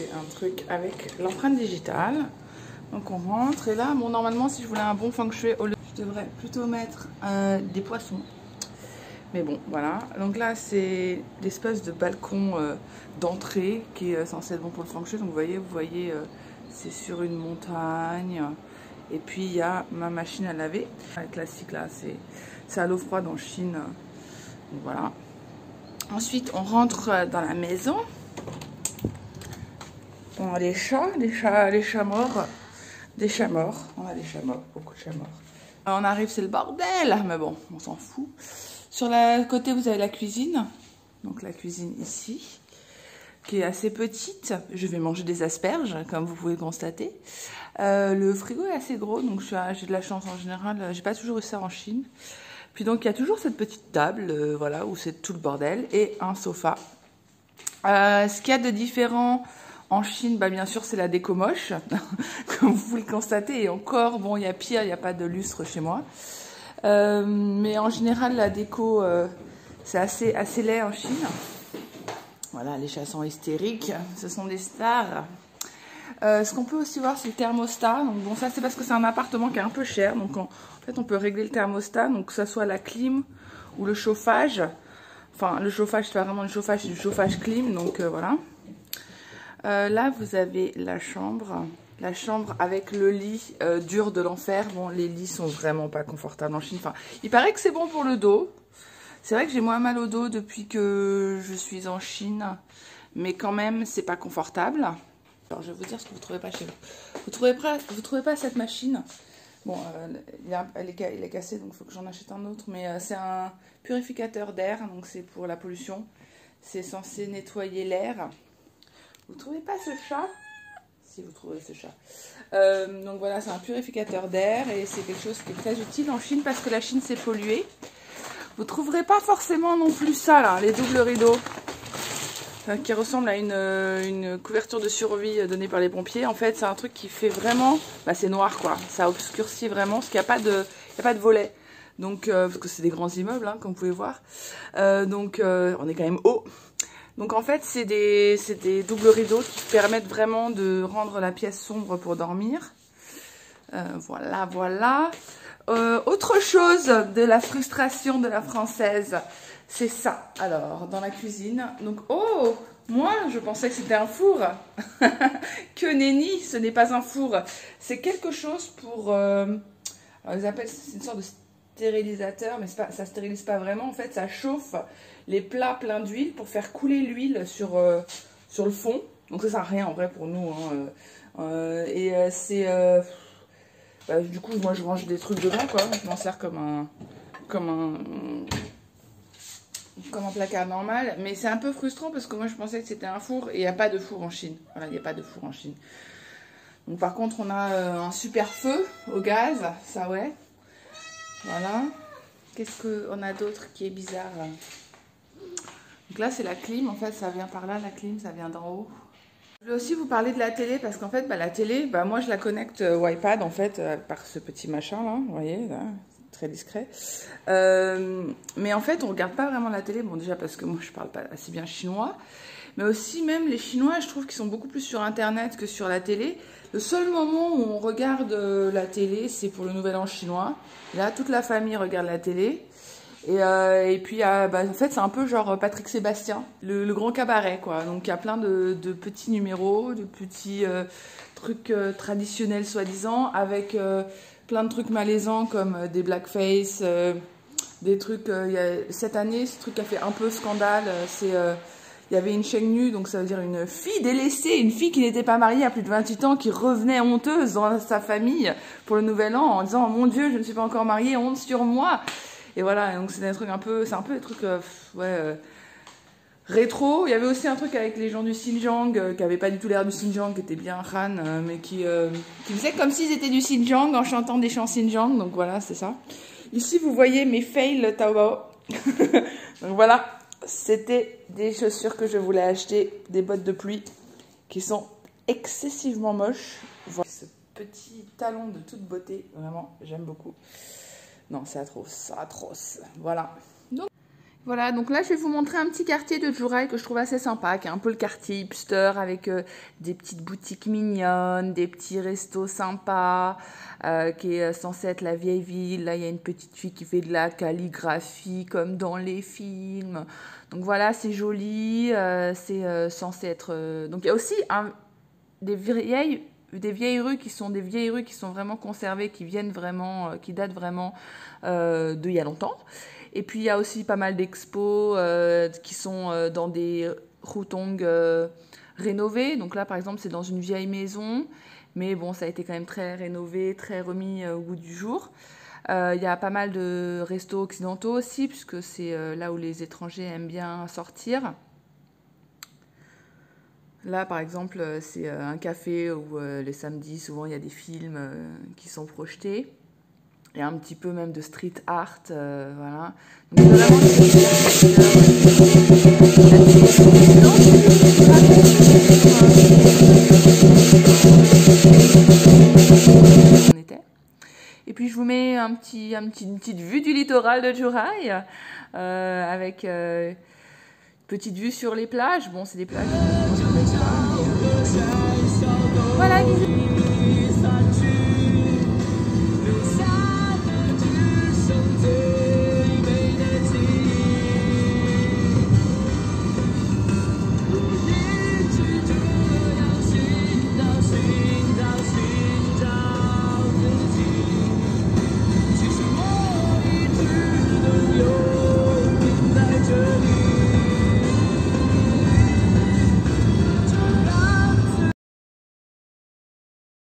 c'est un truc avec l'empreinte digitale. Donc on rentre et là, bon, normalement si je voulais un bon feng shui, je devrais plutôt mettre des poissons. Mais bon, voilà. Donc là, c'est l'espèce de balcon d'entrée qui est censé être bon pour le feng shui. Donc vous voyez, c'est sur une montagne. Et puis il y a ma machine à laver. La classique là, c'est à l'eau froide en Chine. Donc voilà. Ensuite, on rentre dans la maison. On a les chats morts. Des chats morts. On a des chats morts, beaucoup de chats morts. On arrive, c'est le bordel. Mais bon, on s'en fout. Sur le côté, vous avez la cuisine. Donc la cuisine ici, qui est assez petite. Je vais manger des asperges, comme vous pouvez le constater. Le frigo est assez gros, donc j'ai de la chance en général. J'ai pas toujours eu ça en Chine. Puis donc il y a toujours cette petite table, voilà, où c'est tout le bordel, et un sofa. Ce qu'il y a de différent en Chine, bah, bien sûr, c'est la déco moche, comme vous pouvez le constater. Et encore, bon, il y a pire, il n'y a pas de lustre chez moi. Mais en général, la déco, c'est assez laid en Chine. Voilà, les chats sont hystériques, ce sont des stars. Ce qu'on peut aussi voir, c'est le thermostat. Donc bon, ça c'est parce que c'est un appartement qui est un peu cher. Donc en fait, on peut régler le thermostat, donc que ce soit la clim ou le chauffage. Enfin, le chauffage, c'est pas vraiment le chauffage, c'est du chauffage clim. Donc voilà. Là, vous avez la chambre. La chambre avec le lit dur de l'enfer. Bon, les lits sont vraiment pas confortables en Chine. Enfin, il paraît que c'est bon pour le dos. C'est vrai que j'ai moins mal au dos depuis que je suis en Chine. Mais quand même, c'est pas confortable. Alors, je vais vous dire ce que vous ne trouvez pas chez vous. Vous trouvez pas cette machine. Bon, il est cassé, donc il faut que j'en achète un autre. Mais c'est un purificateur d'air, donc c'est pour la pollution. C'est censé nettoyer l'air. Vous ne trouvez pas ce chat? Si vous trouvez ce chat. Donc voilà, c'est un purificateur d'air et c'est quelque chose qui est très utile en Chine parce que la Chine s'est polluée. Vous ne trouverez pas forcément non plus ça, là, les doubles rideaux. Qui ressemble à une couverture de survie donnée par les pompiers. En fait, c'est un truc qui fait vraiment... Bah, c'est noir, quoi. Ça obscurcit vraiment, parce qu'il n'y a pas de volet. Donc, parce que c'est des grands immeubles, hein, comme vous pouvez voir. Donc, on est quand même haut. Donc, en fait, c'est des doubles rideaux qui permettent vraiment de rendre la pièce sombre pour dormir. Voilà, voilà. Autre chose de la frustration de la française... C'est ça, alors, dans la cuisine. Donc, oh, moi, je pensais que c'était un four. Que nenni, ce n'est pas un four. C'est quelque chose pour... ils appellent, c'est une sorte de stérilisateur, mais pas, ça ne stérilise pas vraiment. En fait, ça chauffe les plats pleins d'huile pour faire couler l'huile sur le fond. Donc, ça sert à rien, en vrai, pour nous. Hein. Du coup, moi, je range des trucs dedans, quoi. Je m'en sers comme un placard normal, mais c'est un peu frustrant parce que moi je pensais que c'était un four et il n'y a pas de four en Chine. Voilà, il n'y a pas de four en Chine. Donc par contre on a un super feu au gaz, ça ouais. Voilà. Qu'est-ce qu'on a d'autre qui est bizarre? Donc là c'est la clim, en fait ça vient par là, la clim, ça vient d'en haut. Je vais aussi vous parler de la télé parce qu'en fait la télé, moi je la connecte au iPad en fait par ce petit machin là, vous voyez là. Très discret. Mais en fait, on regarde pas vraiment la télé. Bon, déjà parce que moi, je parle pas assez bien chinois. Mais aussi, même les Chinois, je trouve qu'ils sont beaucoup plus sur Internet que sur la télé. Le seul moment où on regarde la télé, c'est pour le Nouvel An chinois. Là, toute la famille regarde la télé. Et puis, en fait, c'est un peu genre Patrick Sébastien, le grand cabaret, quoi. Donc, il y a plein de petits numéros, de petits trucs traditionnels, soi-disant, avec... plein de trucs malaisants comme des blackface, des trucs... cette année, ce truc a fait un peu scandale. Il y avait une chaîne nue, donc ça veut dire une fille délaissée, une fille qui n'était pas mariée à plus de 28 ans, qui revenait honteuse dans sa famille pour le Nouvel An en disant « Mon Dieu, je ne suis pas encore mariée, honte sur moi !» Et voilà, donc c'est des trucs un peu... C'est un peu des trucs... rétro. Il y avait aussi un truc avec les gens du Xinjiang qui n'avaient pas du tout l'air du Xinjiang, qui étaient bien Han, mais qui faisaient comme s'ils étaient du Xinjiang en chantant des chants Xinjiang. Donc voilà, c'est ça. Ici, vous voyez mes fails Taobao. Donc voilà, c'était des chaussures que je voulais acheter, des bottes de pluie qui sont excessivement moches. Voilà. Ce petit talon de toute beauté, vraiment, j'aime beaucoup. Non, c'est atroce, atroce. Voilà. Donc, Voilà, donc là je vais vous montrer un petit quartier de Juraï que je trouve assez sympa, qui est un peu le quartier hipster avec des petites boutiques mignonnes, des petits restos sympas, qui est censé être la vieille ville. Là il y a une petite fille qui fait de la calligraphie comme dans les films. Donc voilà, c'est joli, c'est censé être... Donc il y a aussi des vieilles rues qui sont des vieilles rues qui sont vraiment conservées, qui viennent vraiment, qui datent vraiment d'il y a longtemps. Et puis il y a aussi pas mal d'expos qui sont dans des routongs rénovés. Donc là par exemple c'est dans une vieille maison, mais bon ça a été quand même très rénové, très remis au goût du jour. Il y a pas mal de restos occidentaux aussi, puisque c'est là où les étrangers aiment bien sortir. Là, par exemple, c'est un café où les samedis, souvent, il y a des films qui sont projetés. Il y a un petit peu même de street art, voilà. Donc, c'est vraiment on était. Et puis, je vous mets une petite vue du littoral de Juraï, avec une petite vue sur les plages. Bon, c'est des plages. Voilà, bisous.